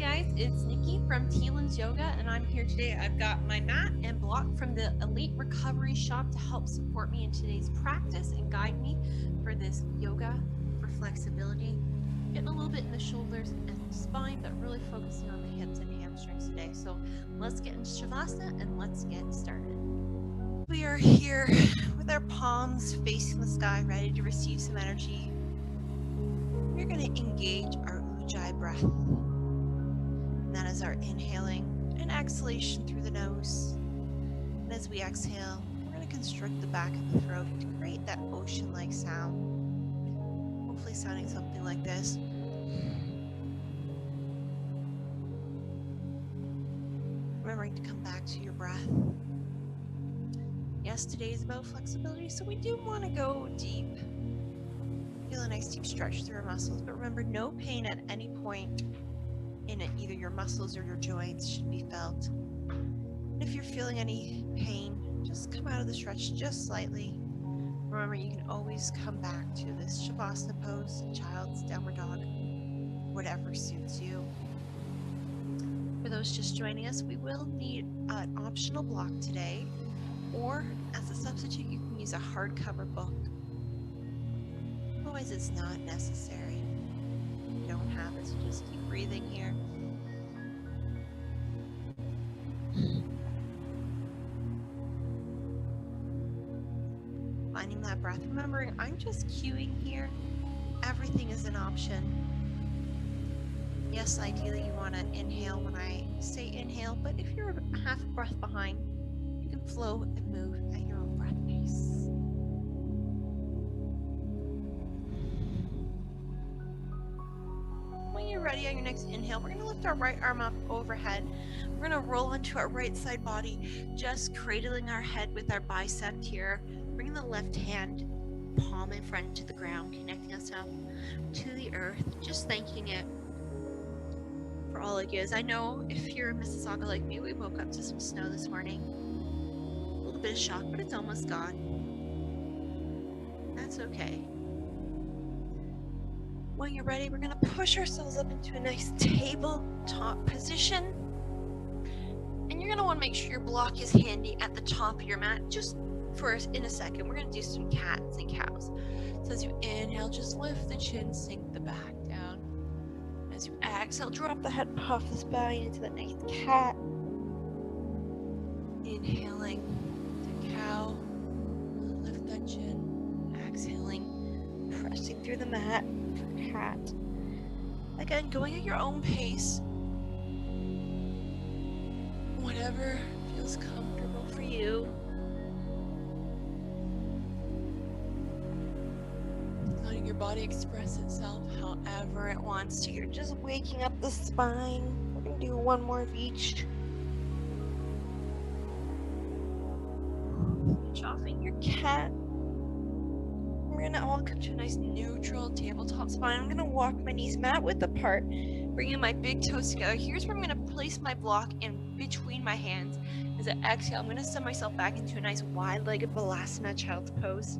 guys, it's Nikki from Teelan's Yoga, and I'm here today. I've got my mat and block from the Elite Recovery Shop to help support me in today's practice and guide me for this yoga for flexibility. Getting a little bit in the shoulders and the spine, but really focusing on the hips and hamstrings today. So let's get into Shavasana and let's get started. We are here with our palms facing the sky, ready to receive some energy. We're going to engage our Ujjayi breath. And that is our inhaling and exhalation through the nose. And as we exhale, we're going to constrict the back of the throat to create that ocean-like sound. Hopefully sounding something like this. Remembering to come back to your breath. Yes, today is about flexibility, so we do want to go deep. Feel a nice deep stretch through our muscles, but remember, no pain at any point in it, either your muscles or your joints should be felt. And if you're feeling any pain, just come out of the stretch just slightly. Remember, you can always come back to this Shavasana pose, child's downward dog, whatever suits you. For those just joining us, we will need an optional block today, or as a substitute, you can use a hardcover book. Otherwise, it's not necessary. You don't have it, so just keep breathing here. Finding that breath. Remembering, I'm just cueing here. Everything is an option. Yes, ideally you want to inhale when I say inhale, but if you're half a breath behind, you can flow and move at your own breath pace. When you're ready on your next inhale, we're going to lift our right arm up overhead. We're going to roll onto our right side body, just cradling our head with our bicep here. Bringing the left hand palm in front to the ground, connecting us up to the earth, just thanking it for all it is. I know if you're in Mississauga like me, we woke up to some snow this morning. A little bit of shock, but it's almost gone. That's okay. When you're ready, we're going to push ourselves up into a nice tabletop position. And you're going to want to make sure your block is handy at the top of your mat. Just first, in a second, we're going to do some cats and cows. So as you inhale, just lift the chin, sink the back down. As you exhale, drop the head, puff the spine into that nice cat. Inhaling to cow, lift that chin. Exhaling, pressing through the mat for cat. Again, going at your own pace. Whatever feels comfortable for you. Letting your body express itself however it wants to. You're just waking up the spine. We're going to do one more of each. Finish off in your cat. We're going to all come to a nice neutral tabletop spine. I'm going to walk my knees mat width apart, bringing my big toes together. Here's where I'm going to place my block in between my hands. As I exhale, I'm going to send myself back into a nice wide-legged Balasana child's pose.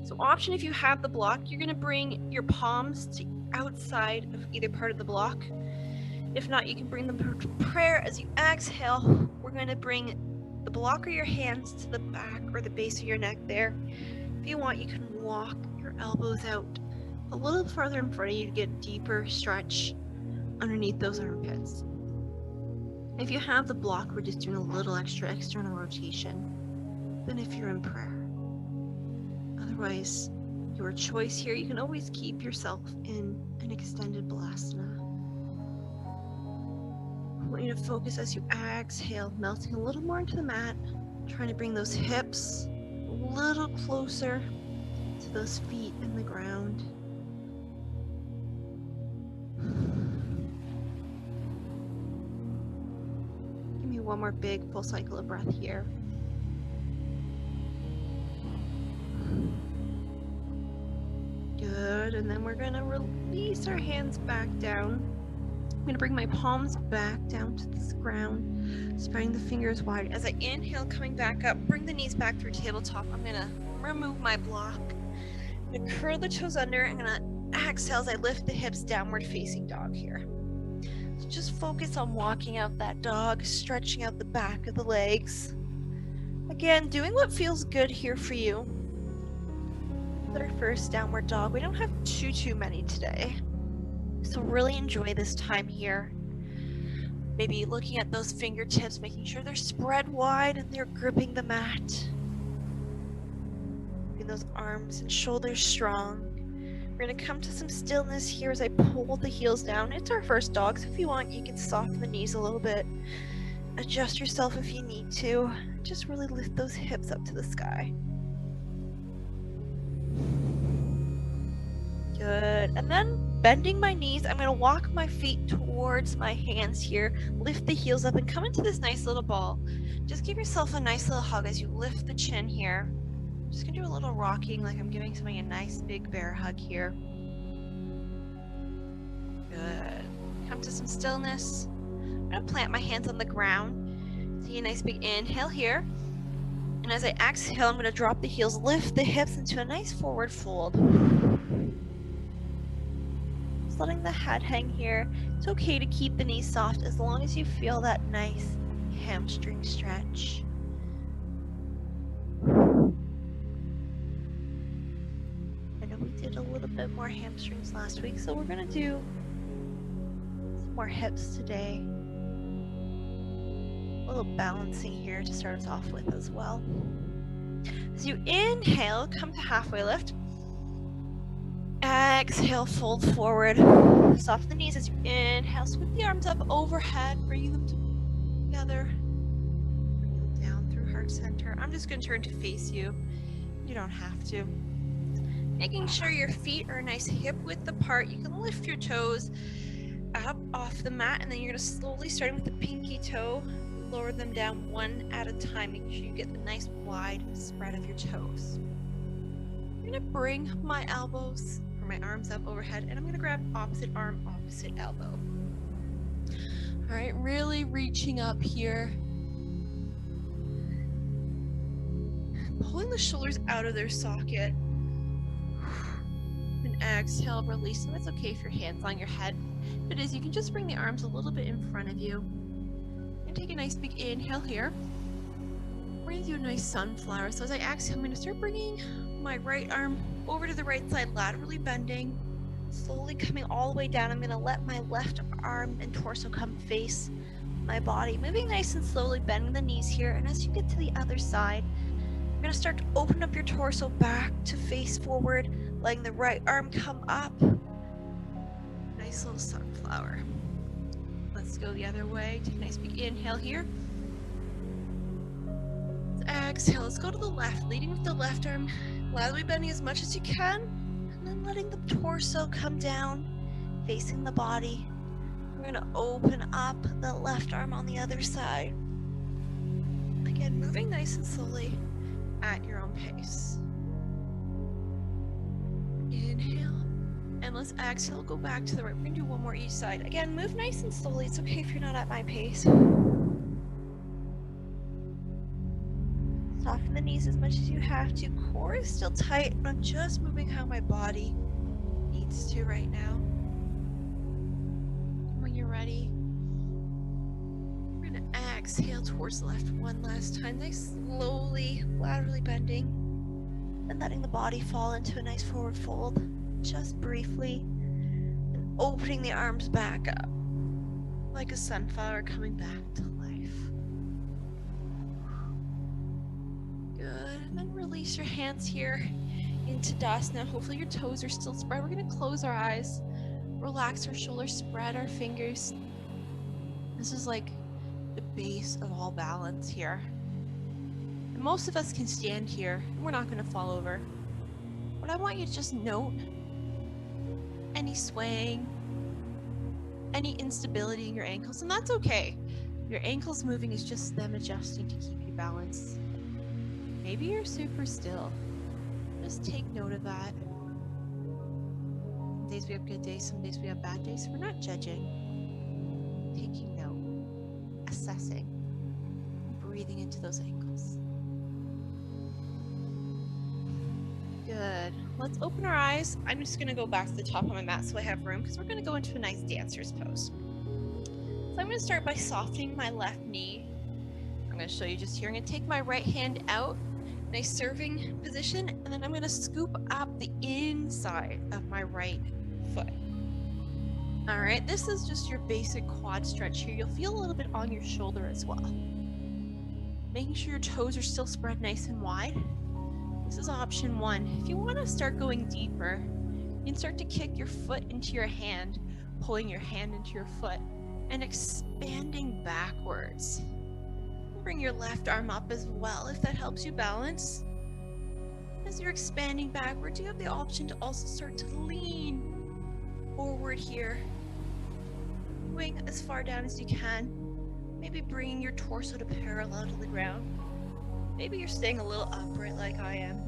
So option, if you have the block, you're going to bring your palms to outside of either part of the block. If not, you can bring them to prayer. As you exhale, we're going to bring the block or your hands to the back or the base of your neck there. If you want, you can walk your elbows out a little further in front of you to get a deeper stretch underneath those armpits. If you have the block, we're just doing a little extra external rotation than if you're in prayer. Otherwise, your choice here, you can always keep yourself in an extended Balasana. I want you to focus as you exhale, melting a little more into the mat, trying to bring those hips a little closer to those feet in the ground. Give me one more big full cycle of breath here. Good, and then we're going to release our hands back down. I'm going to bring my palms back down to the ground, spreading the fingers wide. As I inhale, coming back up, bring the knees back through tabletop. I'm going to remove my block. I'm going to curl the toes under. I'm going to exhale as I lift the hips, downward facing dog here. Just focus on walking out that dog, stretching out the back of the legs. Again, doing what feels good here for you. Our first downward dog. We don't have too many today, so really enjoy this time here. Maybe looking at those fingertips, making sure they're spread wide and they're gripping the mat. Keeping those arms and shoulders strong. We're gonna come to some stillness here as I pull the heels down. It's our first dog, so if you want, you can soften the knees a little bit. Adjust yourself if you need to. Just really lift those hips up to the sky. Good. And then bending my knees, I'm gonna walk my feet towards my hands here, lift the heels up and come into this nice little ball. Just give yourself a nice little hug as you lift the chin here. Just gonna do a little rocking like I'm giving somebody a nice big bear hug here. Good. Come to some stillness. I'm gonna plant my hands on the ground. See a nice big inhale here. And as I exhale, I'm gonna drop the heels, lift the hips into a nice forward fold. Just letting the head hang here. It's okay to keep the knees soft as long as you feel that nice hamstring stretch. I know we did a little bit more hamstrings last week, so we're gonna do some more hips today. A little balancing here to start us off with as well. As you inhale, come to halfway lift. Exhale, fold forward. Soften the knees as you inhale. Sweep the arms up overhead, bringing them together. Bring them down through heart center. I'm just going to turn to face you. You don't have to. Making sure your feet are nice hip width apart. You can lift your toes up off the mat, and then you're going to slowly, starting with the pinky toe, lower them down one at a time. Make sure you get the nice wide spread of your toes. I'm going to bring my elbows or my arms up overhead, and I'm going to grab opposite arm, opposite elbow. All right, really reaching up here. Pulling the shoulders out of their socket. And exhale, release them. It's okay if your hand's on your head. If it is, you can just bring the arms a little bit in front of you. And take a nice big inhale here. We're going to do a nice sunflower. So as I exhale, I'm going to start bringing my right arm over to the right side, laterally bending, slowly coming all the way down. I'm going to let my left arm and torso come face my body, moving nice and slowly, bending the knees here. And as you get to the other side, you're going to start to open up your torso back to face forward, letting the right arm come up. Nice little sunflower. Let's go the other way. Take a nice big inhale here. Let's exhale. Let's go to the left, leading with the left arm, laterally bending as much as you can, and then letting the torso come down, facing the body. We're going to open up the left arm on the other side. Again, moving nice and slowly at your own pace. Inhale. And let's exhale, go back to the right. We're going to do one more each side. Again, move nice and slowly. It's okay if you're not at my pace. Soften the knees as much as you have to. Core is still tight, but I'm just moving how my body needs to right now. When you're ready, we're going to exhale towards the left one last time. Nice, slowly, laterally bending, and letting the body fall into a nice forward fold. Just briefly, and opening the arms back up like a sunflower coming back to life. Good. And then release your hands here into Tadasana. Hopefully your toes are still spread. We're going to close our eyes, relax our shoulders, spread our fingers. This is like the base of all balance here. And most of us can stand here, and we're not going to fall over. But I want you to just note any swaying, any instability in your ankles, and that's okay. Your ankles moving is just them adjusting to keep you balanced. Maybe you're super still. Just take note of that. Some days we have good days, some days we have bad days. We're not judging. Taking note, assessing, breathing into those ankles. Good. Let's open our eyes. I'm just going to go back to the top of my mat so I have room because we're going to go into a nice dancer's pose. So I'm going to start by softening my left knee. I'm going to show you just here. I'm going to take my right hand out, nice serving position, and then I'm going to scoop up the inside of my right foot. All right, this is just your basic quad stretch here. You'll feel a little bit on your shoulder as well. Making sure your toes are still spread nice and wide. This is option one. If you want to start going deeper, you can start to kick your foot into your hand, pulling your hand into your foot, and expanding backwards. Bring your left arm up as well if that helps you balance. As you're expanding backwards, you have the option to also start to lean forward here. Going as far down as you can. Maybe bringing your torso to parallel to the ground. Maybe you're staying a little upright like I am.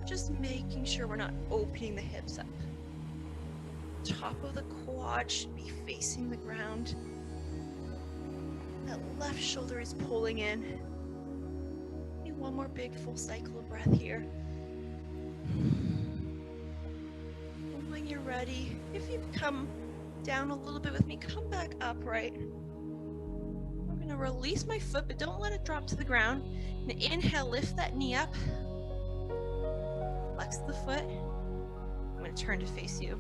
Just making sure we're not opening the hips up. Top of the quad should be facing the ground. That left shoulder is pulling in. Maybe one more big full cycle of breath here. And when you're ready, if you come down a little bit with me, come back upright. I'm gonna release my foot, but don't let it drop to the ground. And inhale, lift that knee up. Flex the foot. I'm gonna turn to face you.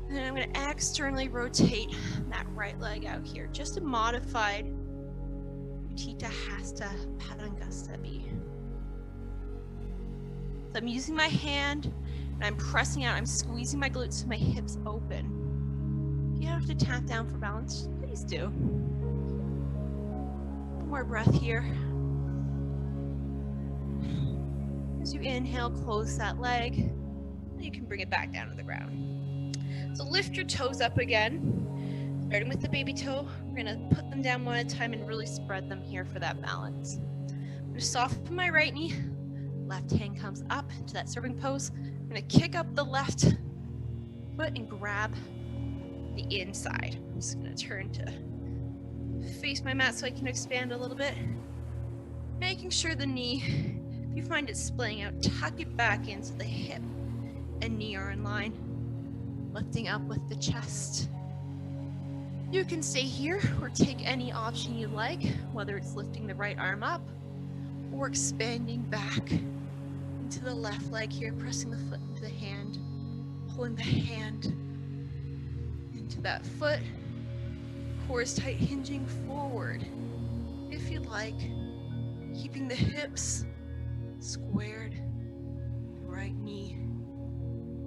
And then I'm gonna externally rotate that right leg out here. Just a modified Utthita Hasta Padangusthasana. So I'm using my hand and I'm pressing out. I'm squeezing my glutes so my hips open. If you have to tap down for balance, please do. One more breath here. As you inhale, close that leg, and you can bring it back down to the ground. So lift your toes up again, starting with the baby toe. We're gonna put them down one at a time and really spread them here for that balance. I'm gonna soften my right knee, left hand comes up to that serving pose. I'm gonna kick up the left foot and grab the inside. I'm just gonna turn to face my mat so I can expand a little bit. Making sure the knee, if you find it splitting out, tuck it back in so the hip and knee are in line. Lifting up with the chest. You can stay here or take any option you like, whether it's lifting the right arm up or expanding back into the left leg here, pressing the foot into the hand, pulling the hand into that foot. Core is tight, hinging forward if you like, keeping the hips squared, right knee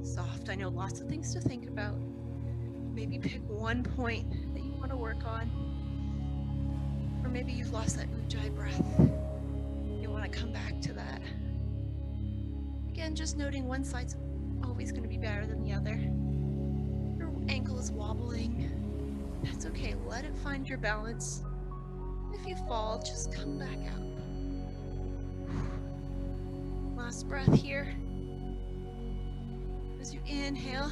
soft. I know lots of things to think about. Maybe pick one point that you want to work on. Or maybe you've lost that Ujjayi breath. You want to come back to that. Again, just noting one side's always going to be better than the other. Your ankle is wobbling. That's okay. Let it find your balance. If you fall, just come back up. Last breath here. As you inhale,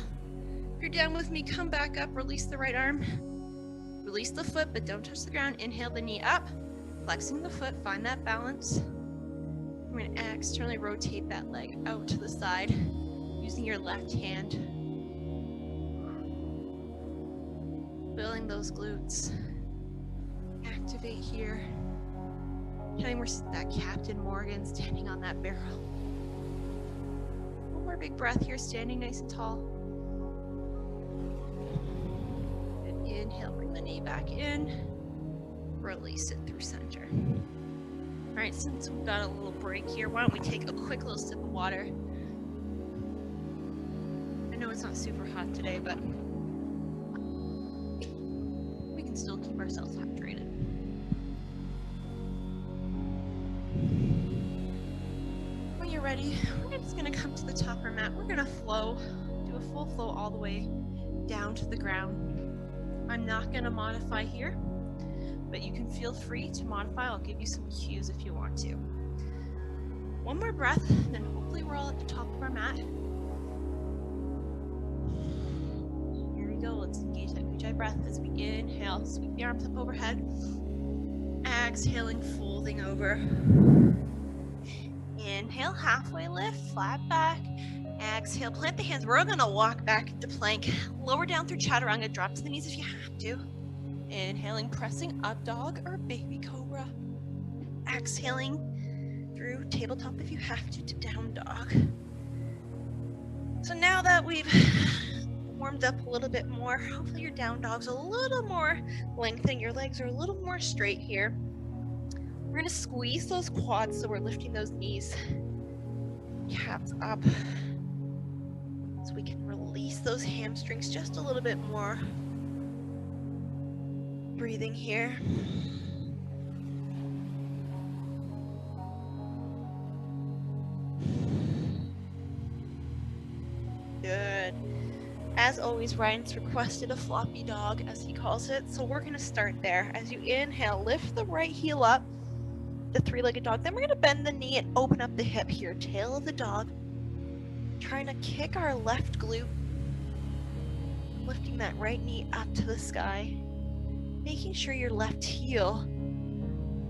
if you're down with me, come back up, release the right arm. Release the foot, but don't touch the ground. Inhale the knee up, flexing the foot, find that balance. We're going to externally rotate that leg out to the side, using your left hand. Filling those glutes. Activate here. Feeling we're that Captain Morgan standing on that barrel. One more big breath here, standing nice and tall. Good inhale, bring the knee back in. Release it through center. All right, since we've got a little break here, why don't we take a quick little sip of water. I know it's not super hot today, but we can still keep ourselves hydrated. When you're ready, we're just gonna come to the top of our mat. We're gonna flow, do a full flow all the way down to the ground. I'm not gonna modify here, but you can feel free to modify. I'll give you some cues if you want to. One more breath, then hopefully we're all at the top of our mat. Here we go, let's engage that Ujjayi breath as we inhale, sweep the arms up overhead. Exhaling, folding over. Inhale, halfway lift, flat back. Exhale, plant the hands. We're gonna walk back into plank. Lower down through chaturanga, drop to the knees if you have to. Inhaling, pressing up dog or baby cobra. Exhaling through tabletop if you have to down dog. So now that we've warmed up a little bit more, hopefully your down dog's a little more lengthened, your legs are a little more straight here. We're gonna squeeze those quads so we're lifting those knees, calves up, so we can release those hamstrings just a little bit more. Breathing here. Good. As always, Ryan's requested a floppy dog, as he calls it, so we're gonna start there. As you inhale, lift the right heel up, the three-legged dog. Then we're gonna bend the knee and open up the hip here, tail of the dog. Trying to kick our left glute, lifting that right knee up to the sky, making sure your left heel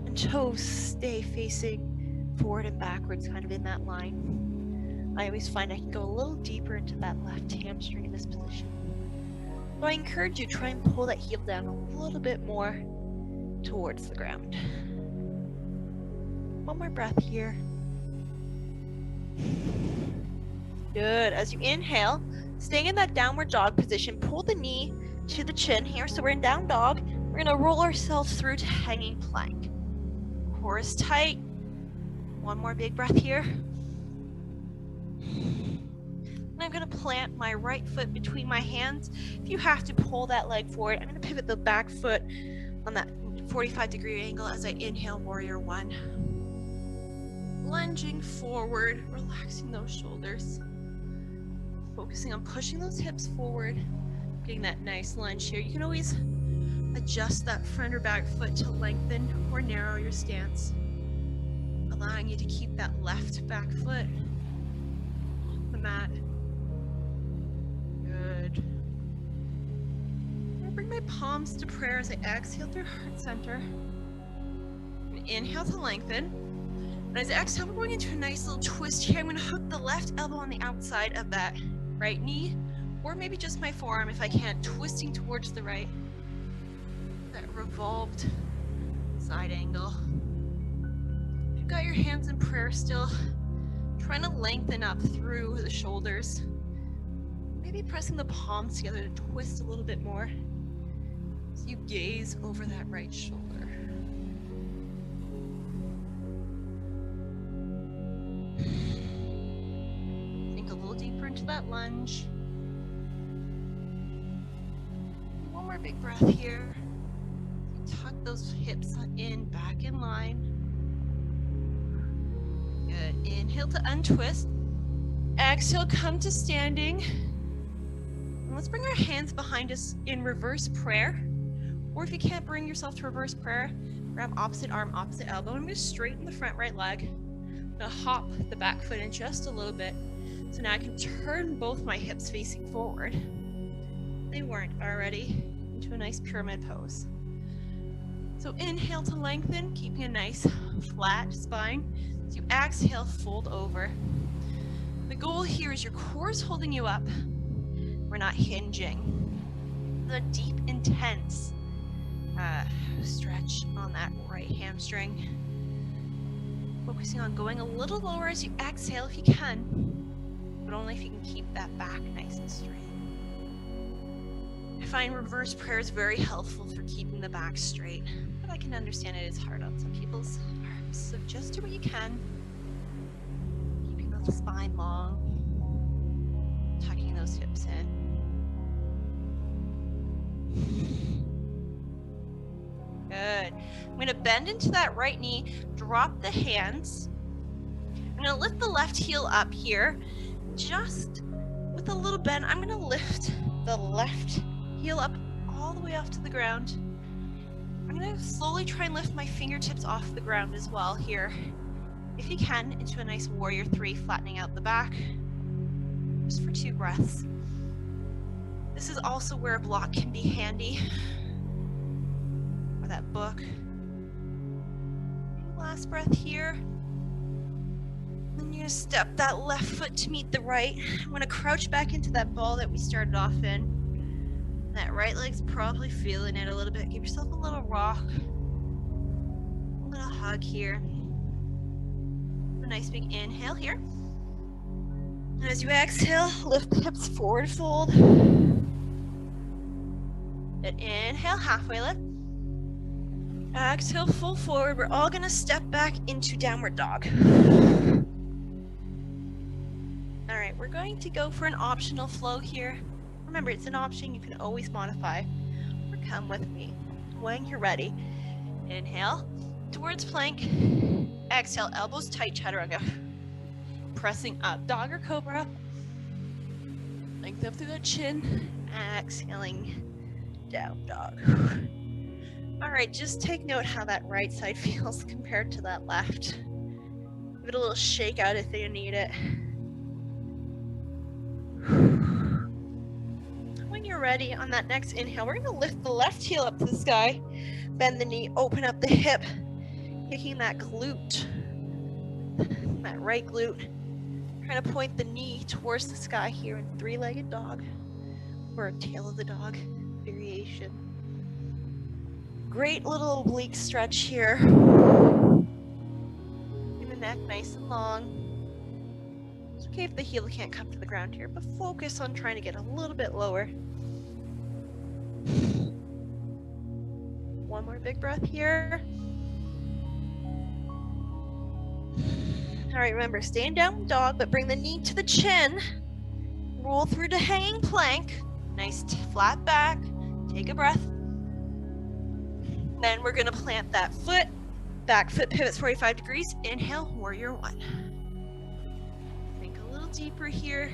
and toes stay facing forward and backwards, kind of in that line. I always find I can go a little deeper into that left hamstring in this position. So I encourage you, try and pull that heel down a little bit more towards the ground. One more breath here. Good. As you inhale, staying in that downward dog position, pull the knee to the chin here. So we're in down dog. We're going to roll ourselves through to hanging plank. Core is tight. One more big breath here. And I'm going to plant my right foot between my hands. If you have to pull that leg forward, I'm going to pivot the back foot on that 45-degree angle as I inhale, warrior one. Lunging forward, relaxing those shoulders. Focusing on pushing those hips forward, getting that nice lunge here. You can always adjust that front or back foot to lengthen or narrow your stance, allowing you to keep that left back foot on the mat. Good. I'm gonna bring my palms to prayer as I exhale through heart center. And inhale to lengthen. And as I exhale, we're going into a nice little twist here. I'm gonna hook the left elbow on the outside of that right knee, or maybe just my forearm if I can, twisting towards the right. That revolved side angle. If you've got your hands in prayer still, trying to lengthen up through the shoulders. Maybe pressing the palms together to twist a little bit more as you gaze over that right shoulder. Think a little deeper into that lunge. One more big breath here. Tuck those hips in, back in line. Good. Inhale to untwist. Exhale, come to standing. And let's bring our hands behind us in reverse prayer. Or if you can't bring yourself to reverse prayer, grab opposite arm, opposite elbow. I'm going to straighten the front right leg. I'm going to hop the back foot in just a little bit. So now I can turn both my hips facing forward. They weren't already. Into a nice pyramid pose. So inhale to lengthen, keeping a nice flat spine. As you exhale, fold over. The goal here is your core is holding you up. We're not hinging. The deep, intense stretch on that right hamstring. Focusing on going a little lower as you exhale if you can, but only if you can keep that back nice and straight. I find reverse prayer is very helpful for keeping the back straight, but I can understand it is hard on some people's arms. So just do what you can, keeping the spine long, tucking those hips in. Good. I'm going to bend into that right knee, drop the hands. I'm going to lift the left heel up here. Just with a little bend, I'm going to lift the left heel up all the way off to the ground. I'm going to slowly try and lift my fingertips off the ground as well here. If you can, into a nice warrior three, flattening out the back. Just for 2 breaths. This is also where a block can be handy. Or that book. Last breath here. Then you're going to step that left foot to meet the right. I'm going to crouch back into that ball that we started off in. That right leg's probably feeling it a little bit. Give yourself a little rock. A little hug here. A nice big inhale here. And as you exhale, lift the hips forward, fold. And inhale, halfway lift. Exhale, full forward. We're all gonna step back into downward dog. All right, we're going to go for an optional flow here. Remember, it's an option. You can always modify or come with me when you're ready. Inhale towards plank. Exhale, elbows tight, chaturanga. Pressing up, dog or cobra. Length up through the chin. Exhaling, down dog. All right, just take note how that right side feels compared to that left. Give it a little shake out if you need it. When you're ready, on that next inhale, we're gonna lift the left heel up to the sky, bend the knee, open up the hip, kicking that glute, that right glute. Trying to point the knee towards the sky here in three-legged dog, or tail of the dog variation. Great little oblique stretch here. Keep the neck nice and long. It's okay if the heel can't come to the ground here, but focus on trying to get a little bit lower. One more big breath here. All right, remember, staying down dog, but bring the knee to the chin. Roll through to hanging plank. Nice flat back. Take a breath. Then we're gonna plant that foot. Back foot pivots 45 degrees. Inhale, warrior one. Think a little deeper here.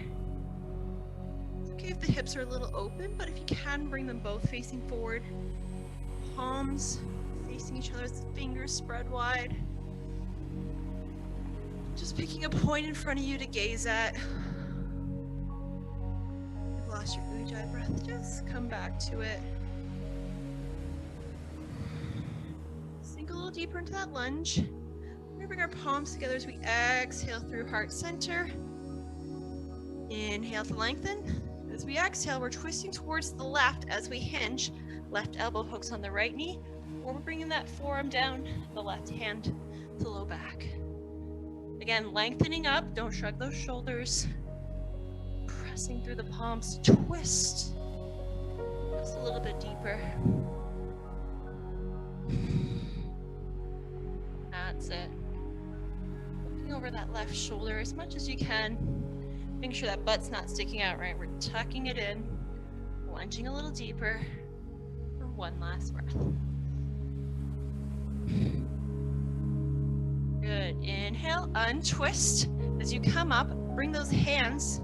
It's okay if the hips are a little open, but if you can, bring them both facing forward. Palms facing each other as the fingers spread wide. Just picking a point in front of you to gaze at. You've lost your ujjayi breath, just come back to it. Sink a little deeper into that lunge. We're gonna bring our palms together as we exhale through heart center. Inhale to lengthen. As we exhale, we're twisting towards the left as we hinge. Left elbow hooks on the right knee, or we're bringing that forearm down, the left hand to low back. Again, lengthening up, don't shrug those shoulders. Pressing through the palms to twist. Just a little bit deeper. That's it. Looking over that left shoulder as much as you can. Making sure that butt's not sticking out, right? We're tucking it in, lunging a little deeper for one last breath. Good. Inhale, untwist. As you come up, bring those hands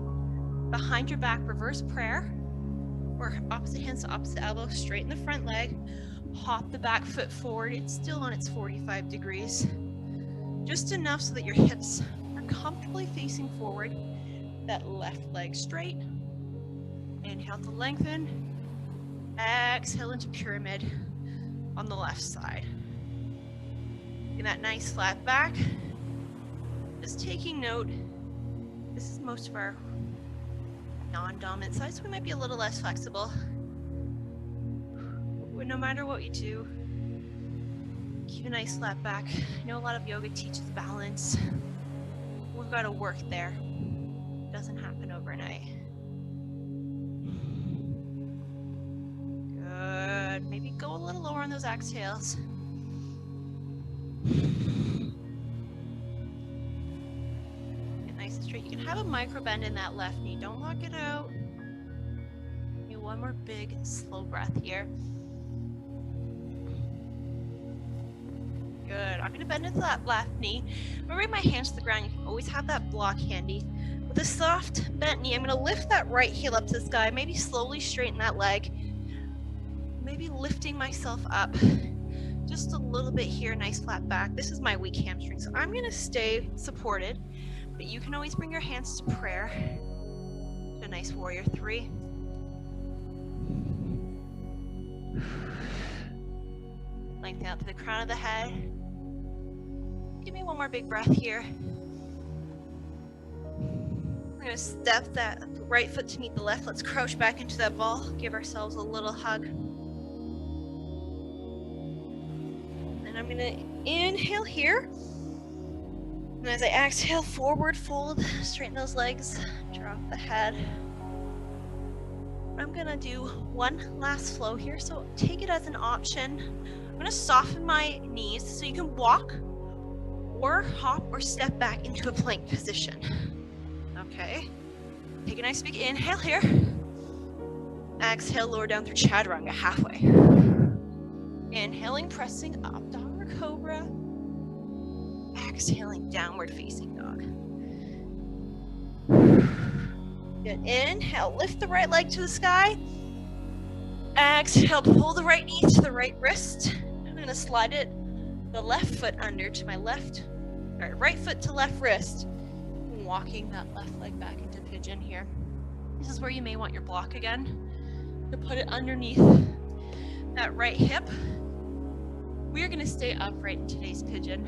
behind your back, reverse prayer, or opposite hands to opposite elbow, straighten the front leg, hop the back foot forward. It's still on its 45 degrees. Just enough so that your hips are comfortably facing forward. That left leg straight. Inhale to lengthen. Exhale into pyramid on the left side. Getting that nice flat back. Just taking note, this is most of our non-dominant side, so we might be a little less flexible. But no matter what you do, keep a nice flat back. I know a lot of yoga teaches balance. We've got to work there. It doesn't happen overnight. Good. Maybe go a little lower on those exhales. Get nice and straight. You can have a micro bend in that left knee. Don't lock it out. Maybe one more big, slow breath here. Good. I'm going to bend into that left knee. I'm going to bring my hands to the ground. You can always have that block handy. With a soft bent knee, I'm going to lift that right heel up to the sky. Maybe slowly straighten that leg. Maybe lifting myself up just a little bit here. Nice flat back. This is my weak hamstring, so I'm going to stay supported. But you can always bring your hands to prayer. A nice warrior three. Lengthen out to the crown of the head. Give me one more big breath here. We're gonna step that right foot to meet the left. Let's crouch back into that ball. Give ourselves a little hug. And I'm gonna inhale here. And as I exhale, forward fold, straighten those legs, drop the head. I'm gonna do one last flow here, so take it as an option. I'm gonna soften my knees so you can walk or hop or step back into a plank position. Okay, take a nice big inhale here. Exhale, lower down through chaturanga halfway. Inhaling, pressing up, downward cobra. Exhaling, downward facing dog. Good, inhale, lift the right leg to the sky. Exhale, pull the right knee to the right wrist. I'm gonna slide it, the left foot under to my left, or right foot to left wrist. Walking that left leg back into pigeon here. This is where you may want your block again. To put it underneath that right hip. We are gonna stay upright in today's pigeon.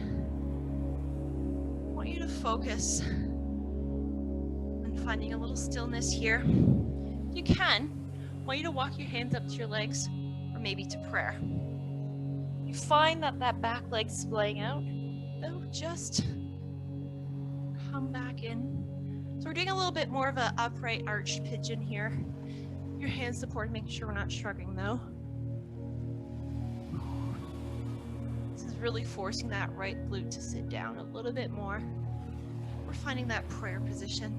I want you to focus on finding a little stillness here. If you can, I want you to walk your hands up to your legs, or maybe to prayer. You find that back leg's splaying out, though just come back in. So we're doing a little bit more of an upright arched pigeon here. Your hands support, making sure we're not shrugging though. This is really forcing that right glute to sit down a little bit more. We're finding that prayer position.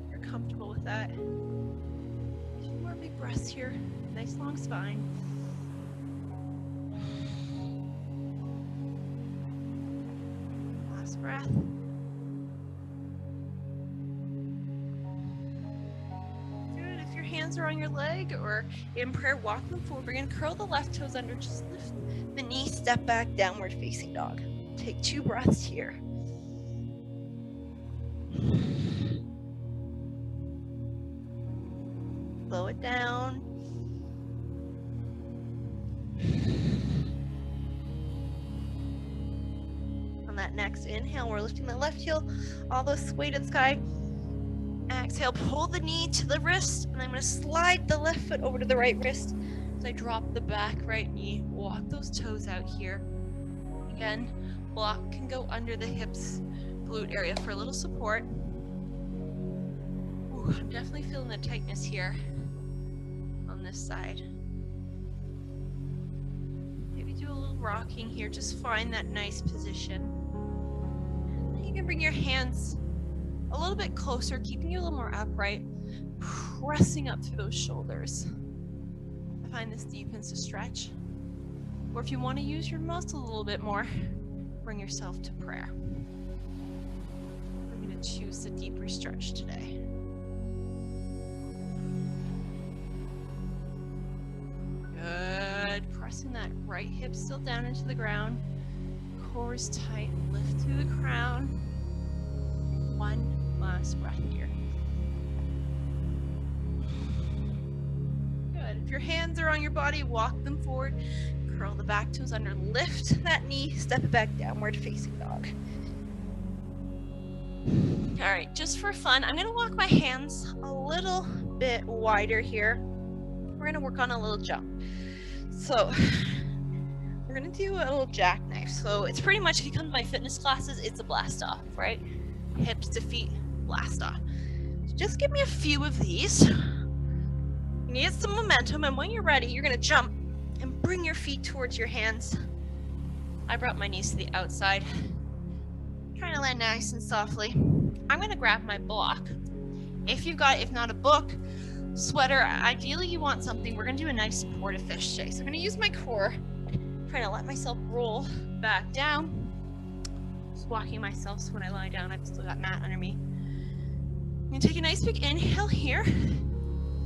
If you're comfortable with that. A few more big breaths here. Nice long spine. Last breath. Good. If your hands are on your leg or in prayer, walk them forward. We're going to curl the left toes under. Just lift the knee, step back, downward facing dog. Take 2 breaths here. Slow it down. On that next inhale, we're lifting the left heel all the way to the sky. Exhale, pull the knee to the wrist, and I'm going to slide the left foot over to the right wrist. So I drop the back right knee, walk those toes out here. Again, block can go under the hips, glute area for a little support. Ooh, I'm definitely feeling the tightness here on this side. Maybe do a little rocking here, just find that nice position. And you can bring your hands a little bit closer, keeping you a little more upright, pressing up through those shoulders. I find this deepens the stretch. Or if you want to use your muscles a little bit more, bring yourself to prayer. I'm going to choose the deeper stretch today. Good. Pressing that right hip still down into the ground. Core is tight. Lift through the crown. One last breath here. Good. If your hands are on your body, walk them forward. Curl the back toes under. Lift that knee. Step it back, downward facing dog. All right, just for fun, I'm going to walk my hands a little bit wider here. We're going to work on a little jump. So we're going to do a little jackknife. So it's pretty much, if you come to my fitness classes, it's a blast off, right? Hips to feet, blast off. So just give me a few of these. You need some momentum, and when you're ready, you're going to jump and bring your feet towards your hands. I brought my knees to the outside. Trying to land nice and softly. I'm going to grab my block. If you've got, if not a book, sweater, ideally you want something. We're going to do a nice supportive fish today. So I'm going to use my core. Trying to let myself roll back down. Just walking myself so when I lie down, I've still got mat under me. I'm going to take a nice big inhale here.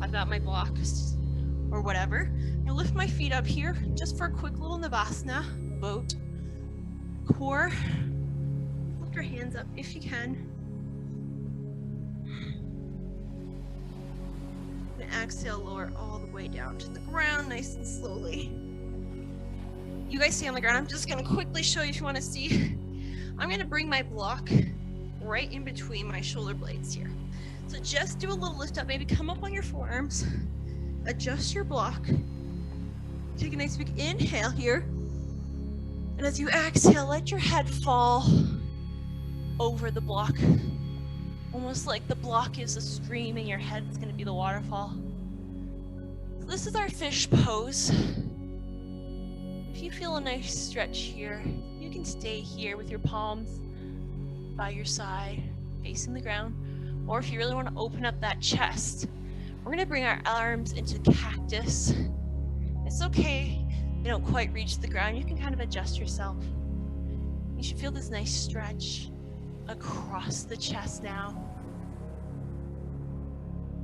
I've got my blocks or whatever. I'm going to lift my feet up here just for a quick little Navasana. Boat. Core. Lift your hands up if you can. And exhale, lower all the way down to the ground, nice and slowly. You guys stay on the ground. I'm just going to quickly show you if you want to see. I'm going to bring my block right in between my shoulder blades here. So just do a little lift up, maybe come up on your forearms, adjust your block, take a nice big inhale here, and as you exhale, let your head fall over the block, almost like the block is a stream and your head is going to be the waterfall. So this is our fish pose. If you feel a nice stretch here, you can stay here with your palms by your side, facing the ground. Or if you really want to open up that chest, we're going to bring our arms into cactus. It's okay if they don't quite reach the ground. You can kind of adjust yourself. You should feel this nice stretch across the chest now.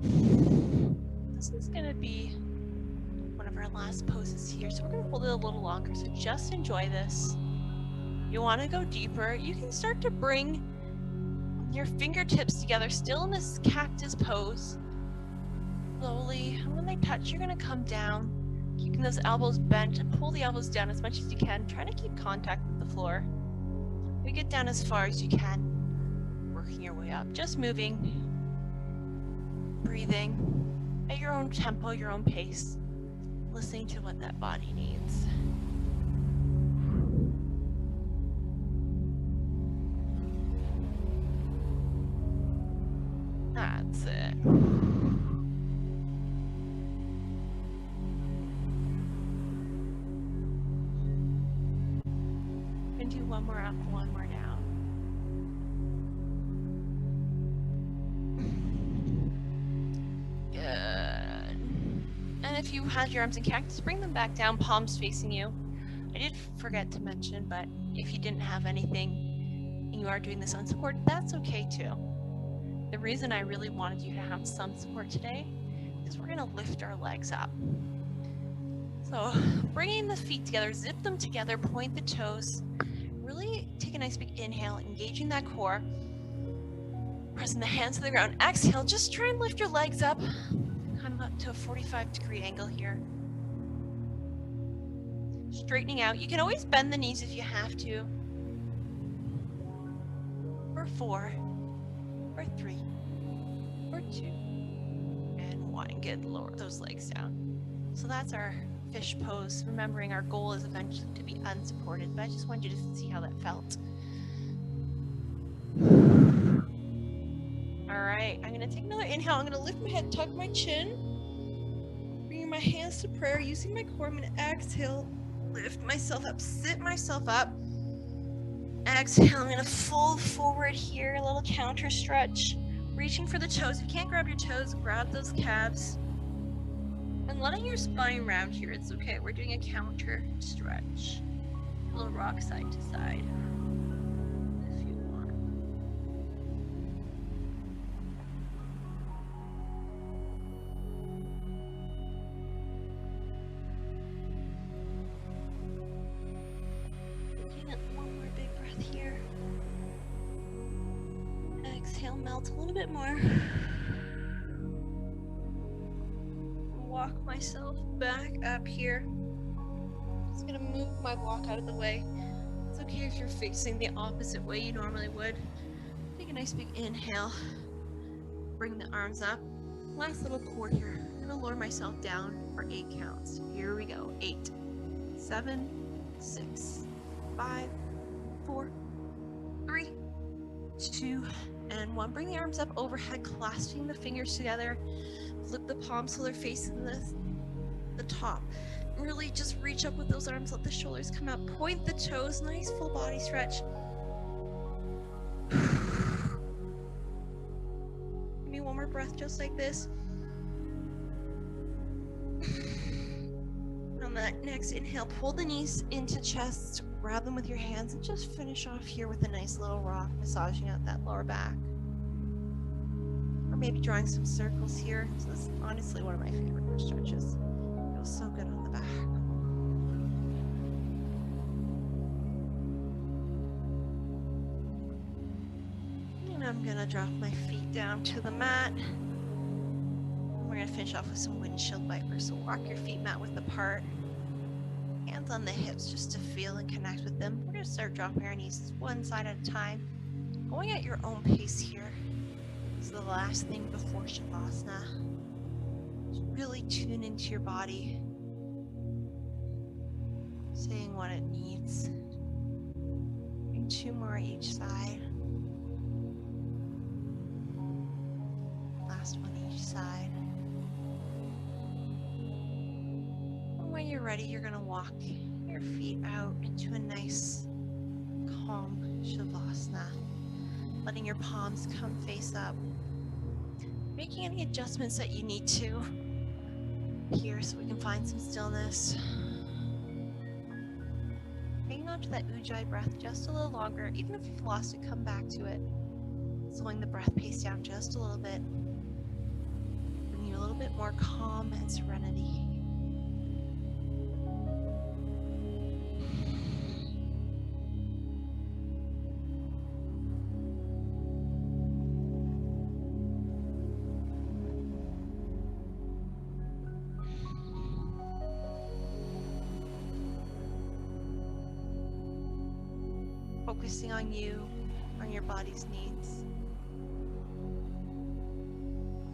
This is going to be one of our last poses here, so we're going to hold it a little longer, so just enjoy this. You want to go deeper, you can start to bring your fingertips together, still in this cactus pose. Slowly, and when they touch, you're going to come down, keeping those elbows bent, and pull the elbows down as much as you can, trying to keep contact with the floor. You get down as far as you can, working your way up, just moving, breathing at your own tempo, your own pace, listening to what that body needs. That's it. And do one more up, one more down. Good. And if you had your arms in cactus, bring them back down, palms facing you. I did forget to mention, but if you didn't have anything and you are doing this unsupported, that's okay too. The reason I really wanted you to have some support today is we're going to lift our legs up. So bringing the feet together, zip them together, point the toes, really take a nice big inhale, engaging that core, pressing the hands to the ground. Exhale, just try and lift your legs up, kind of up to a 45-degree angle here. Straightening out. You can always bend the knees if you have to. For 4, for 3, for 2, and 1. Good, lower those legs down. So that's our fish pose. Remembering our goal is eventually to be unsupported, but I just wanted you to see how that felt. Alright, I'm going to take another inhale. I'm going to lift my head, tuck my chin, bringing my hands to prayer, using my core. I'm going to exhale, lift myself up, sit myself up. Exhale, I'm going to fold forward here, a little counter stretch, reaching for the toes. If you can't grab your toes, grab those calves. And letting your spine round here, it's okay. We're doing a counter stretch. A little rock side to side. If you want. Taking one more big breath here. Exhale, melt a little bit more. Walk myself back up here. Just gonna move my block out of the way. It's okay if you're facing the opposite way you normally would. Take a nice big inhale. Bring the arms up. Last little core here. I'm gonna lower myself down for 8 counts. Here we go. 8, 7, 6, 5, 4, 3, 2, and 1. Bring the arms up overhead, clasping the fingers together. Flip the palms so they're facing the top. Really just reach up with those arms, let the shoulders come out. Point the toes, nice full body stretch. Give me one more breath just like this. On that next inhale, pull the knees into chest, grab them with your hands, and just finish off here with a nice little rock, massaging out that lower back. Or maybe drawing some circles here. So this is honestly one of my favorite stretches. It feels so good on the back. And I'm gonna drop my feet down to the mat. And we're gonna finish off with some windshield wipers. So walk your feet mat width apart. Hands on the hips just to feel and connect with them. We're gonna start dropping our knees one side at a time. Going at your own pace here. This is the last thing before Shavasana. Just really tune into your body, saying what it needs. Bring 2 more each side. Last one each side. And when you're ready, you're going to walk your feet out into a nice, calm Shavasana. Letting your palms come face up. Making any adjustments that you need to here so we can find some stillness. Hanging on to that Ujjayi breath just a little longer. Even if you've lost it, come back to it. Slowing the breath pace down just a little bit. Bringing you a little bit more calm and serenity. Focusing on you, on your body's needs.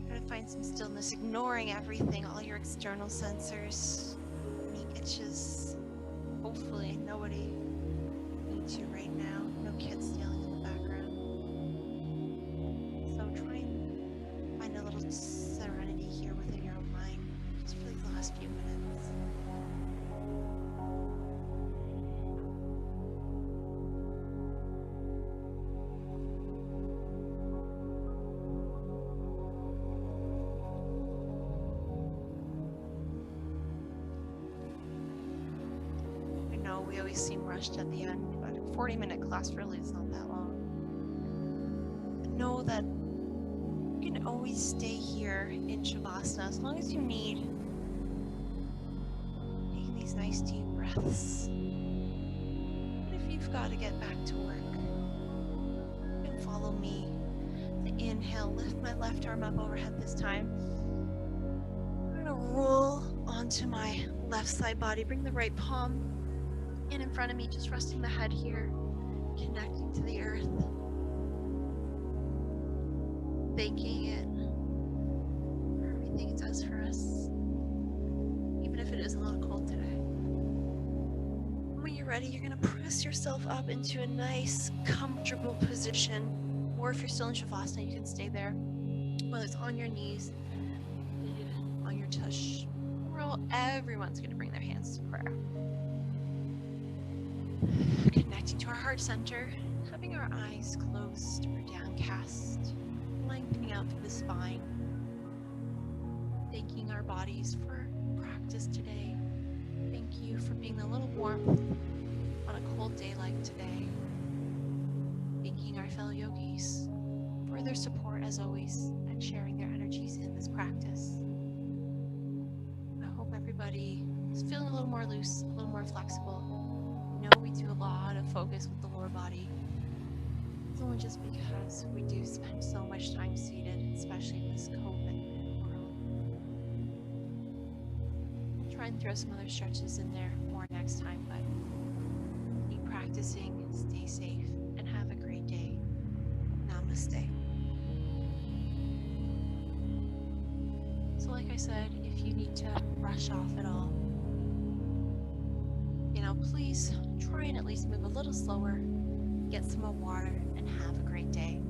Try to find some stillness, ignoring everything, all your external sensors, any itches. Hopefully nobody needs you right now. No kids yelling in the background. So try and find a little serenity here within your own mind, just for these last few minutes. We always seem rushed at the end, but a 40-minute class really is not that long. But know that you can always stay here in Shavasana as long as you need. Taking these nice deep breaths. But if you've got to get back to work, you can follow me. The inhale, lift my left arm up overhead this time. I'm gonna roll onto my left side body, bring the right palm in front of me, just resting the head here, connecting to the earth, thanking it for everything it does for us, even if it is a little cold today. When you're ready, you're going to press yourself up into a nice, comfortable position, or if you're still in Shavasana, you can stay there, whether it's on your knees, on your tush, or everyone's going to bring their hands to prayer. Connecting to our heart center, having our eyes closed or downcast, lengthening out through the spine. Thanking our bodies for practice today. Thank you for being a little warmth on a cold day like today. Thanking our fellow yogis for their support as always and sharing their energies in this practice. I hope everybody is feeling a little more loose, a little more flexible. We do a lot of focus with the lower body. It's only just because we do spend so much time seated, especially in this COVID world. I'll try and throw some other stretches in there more next time, but keep practicing, stay safe, and have a great day. Namaste. So like I said, if you need to brush off at all, please try and at least move a little slower, get some more water, and have a great day.